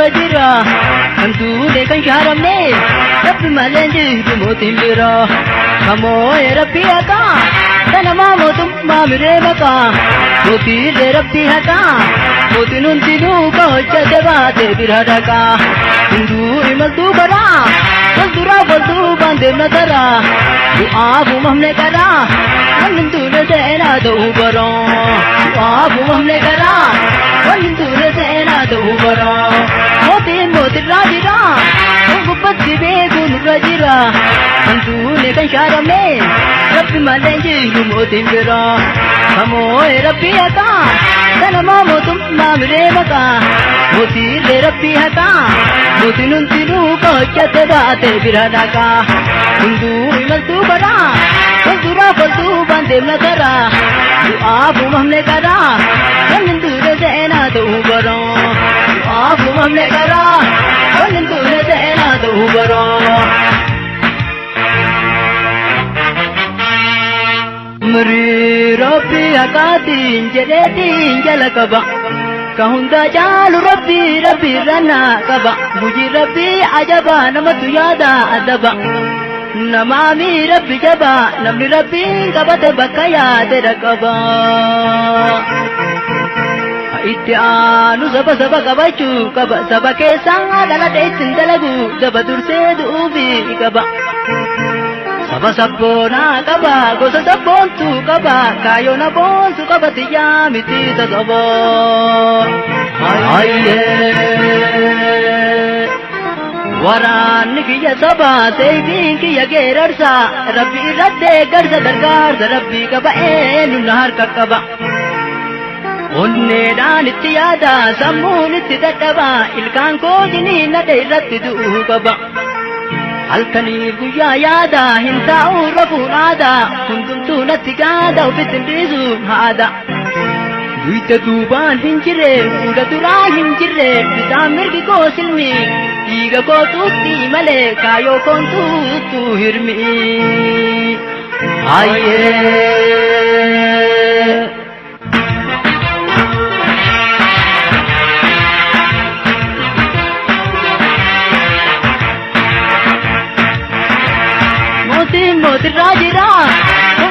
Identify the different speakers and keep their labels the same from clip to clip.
Speaker 1: rajira Antu dekan syaramne Rabbi malenji dumotin bira Kamoy Rabbi haka Tanama motum mamire maka Moti le Rabbi haka Moti nuntinu kahojja devate birhadaka Hindu imaltu bara Waldura waldu bandem natara Du'aabu mamne kara Wanintu le seena da'u bara Du'aabu mamne kara Wanintu le seena da'u bara Motin rajira Gubbatti beekun rajira Antu le kan syaramne Rabbi malenji dumotin bira Kamoy Rabbi haka Tanama motum mamire maka Moti le Rabbi haka Moti nuntinu kahojja devate birhadaka Hindu imaltu bara Waldura waldu bandem natara Du'aabu mamne kara Wanintu le seena da'u bara Du'aabu mamne kara Wanintu le seena da'u bara Mari Rabbi hakatin jedhetin jala qaba Kahunda caalu Rabbi rana qaba Guji Rabbi ajaba namatu yaada adaba Namami Rabbi jaba namni Rabbi qabate bakka yaade qaba Itti aanu saba qabachuu qaba Saba keessaa dhalate ittiin dalagu Saba dursee du'uufi qaba Saba sabboona qaba gosa sabboontu qaba Kaayoo na boonsu qaba xiyyaa miti tasaba Waraanni kiyya saba seeyifiin kiyya geerarsa Rabbi irratti garsa gargaarsa Rabbi qaba eenyumna harka qaba Onneedhaan itti yaada sammuun itti dadhaba Ilkaan koo jiniin nadhe irratti du'uu qaba Halkanii guyyaa yaada hin taa'u rafuun aada Hundumtuu natti gaada ofitti dhiisuun haada Duyta duubaan hin jirre fuula duraa hin jirre Bitaan mirgi koo silmi dhiiga koo tuutti malee kaayoo koon tuuttu hirmi Hayyee Motin rajira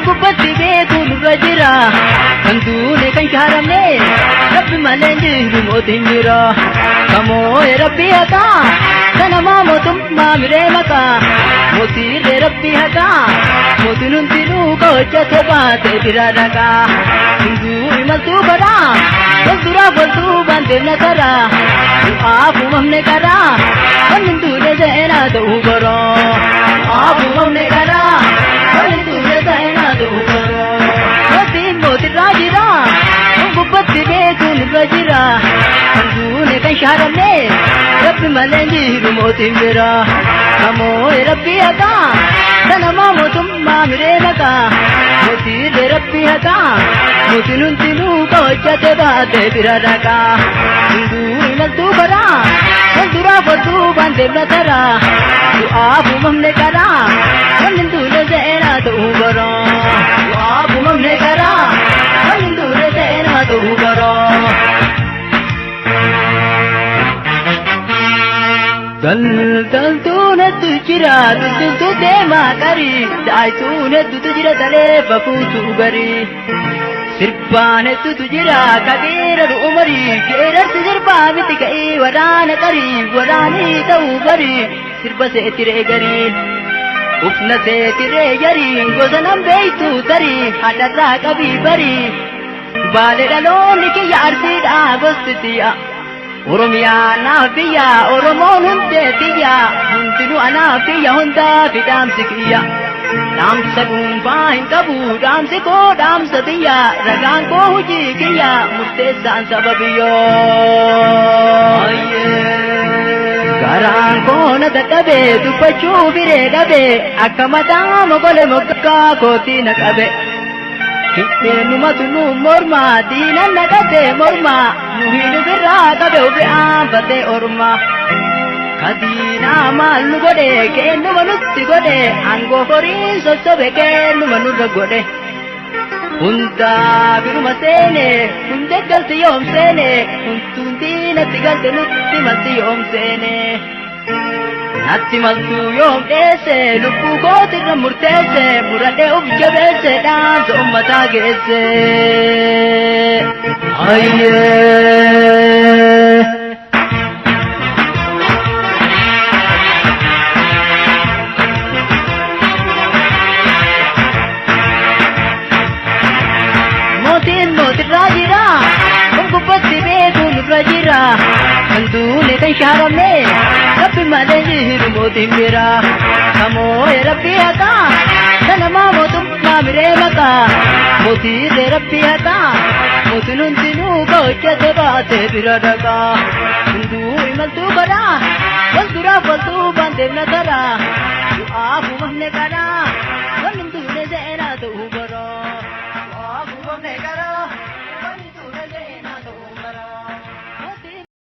Speaker 1: Gubbatti beekun rajira Antu le kan syaramne Rabbi malenji dumotin bira Kamoy Rabbi haka Tanama motum mamire maka Moti le Rabbi haka Moti nuntinu kahojja devate birhadaka Hindu imaltu bara Waldura waldu bandem natara Du'aabu mamne kara Wanintu le seena da'u bara Du'aabu mamne kara Wanintu le seena da'u bara Motin rajira Gubbatti beekun rajira Antu le kan syaramne Rabbi malenji dumotin bira Kamoy Rabbi haka Tanama motum mamire maka Moti le Rabbi haka Moti nuntinu kahojja devate birhadaka Hindu imaltu bara Waldura waldu bandem natara Du'aabu mamne kara Wanintu le seena da'u bara Du'aabu mamne kara Wanintu le seena da'u bara Daldaltuun heddu jira daldaltuu deemaa qarii Daa'ituun heddutu jira talee bakuutu garii Sirbaan heddutu jira kageeraru umarii Geerarsi sirbaa miti ka'ee waraana qarii Waraanii ta'uu barii sirba seetiree garii Ufna seetiree garii gosa nan beeytu tarii Hadharraa qabii barii Baale dhaloonni kiyya arsiidhaa gosti tiya Oromiyaa naaf biyya Oromoon hundee tiyya Hundinuu anaaf biyya hundaa fi dhaamsi kiyya Dhaamsa dhuunfaa hin qabu dhaamsi koo dhaamsa biyya Ragaan koo hojii kiyya murteessaan saba biyyoo Garaan koo na dadhabe dubbachuu biree dhabe Akka mataa mogole moggaa kootii na qabe Hiddeenumatu nu morma diinan na qabe morma Nu hidhu birraa qabe ufi'aan fatee orma Kadiinaa maal nu godhe kennuma nutti godhe Angoo horii sossobe kennuma nurra godhe hunda biruma seene hunda galti yoom seene huntuuti natti galte nutti malti yoom seene natti maltu yoom dheesse lubbuu kootirra murteesse muradhee uf jabeesse dhaamsa ummataa geesse hayyee rajira ongubatti beekun rajira kanduune kan shaarame rabbi malee jiru mootiin bira kamoo rabbi hata sanama mootummaa miree maka mootiirre rabbi hata mootiin hundinuu hojjete baate bira dhaqa hunduu imaltuu godha wal duraaf waltuu baanteef na tara du'aafu mahne kadha